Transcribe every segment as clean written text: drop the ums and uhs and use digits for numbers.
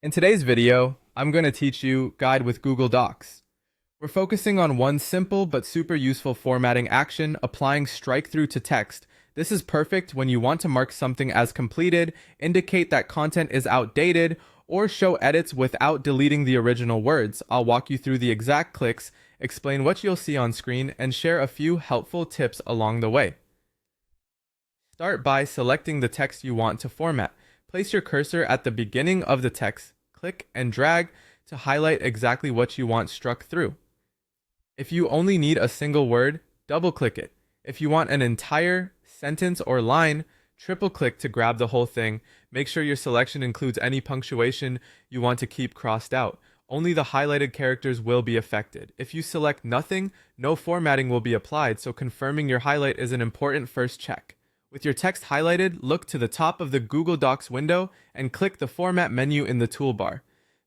In today's video, I'm going to teach you Guide with Google Docs. We're focusing on one simple but super useful formatting action, applying strike-through to text. This is perfect when you want to mark something as completed, indicate that content is outdated, or show edits without deleting the original words. I'll walk you through the exact clicks, explain what you'll see on screen, and share a few helpful tips along the way. Start by selecting the text you want to format. Place your cursor at the beginning of the text, click and drag to highlight exactly what you want struck through. If you only need a single word, double-click it. If you want an entire sentence or line, triple-click to grab the whole thing. Make sure your selection includes any punctuation you want to keep crossed out. Only the highlighted characters will be affected. If you select nothing, no formatting will be applied, so confirming your highlight is an important first check. With your text highlighted, look to the top of the Google Docs window and click the Format menu in the toolbar.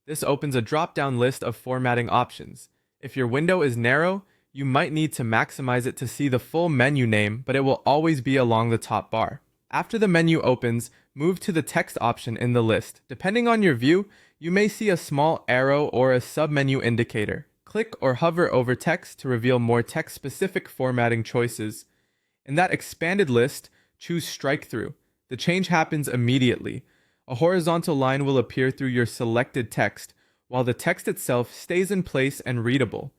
This opens a drop-down list of formatting options. If your window is narrow, you might need to maximize it to see the full menu name, but it will always be along the top bar. After the menu opens, move to the text option in the list. Depending on your view, you may see a small arrow or a submenu indicator. Click or hover over text to reveal more text-specific formatting choices. In that expanded list, choose strike-through. The change happens immediately. A horizontal line will appear through your selected text, while the text itself stays in place and readable.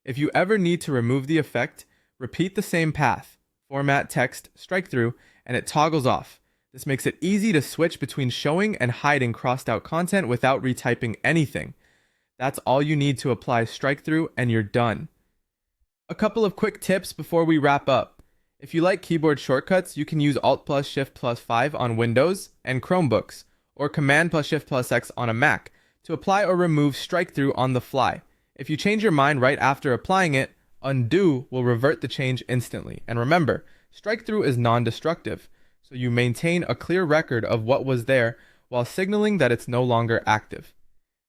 If you ever need to remove the effect, repeat the same path, Format Text Strikethrough, and it toggles off. This makes it easy to switch between showing and hiding crossed-out content without retyping anything. That's all you need to apply strike-through, and you're done. A couple of quick tips before we wrap up. If you like keyboard shortcuts, you can use Alt plus Shift plus 5 on Windows and Chromebooks, or Command plus Shift plus X on a Mac, to apply or remove strike-through on the fly. If you change your mind right after applying it, undo will revert the change instantly. And remember, strike-through is non-destructive, so you maintain a clear record of what was there while signaling that it's no longer active.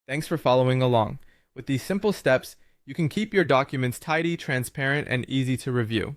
Thanks for following along. With these simple steps, you can keep your documents tidy, transparent, and easy to review.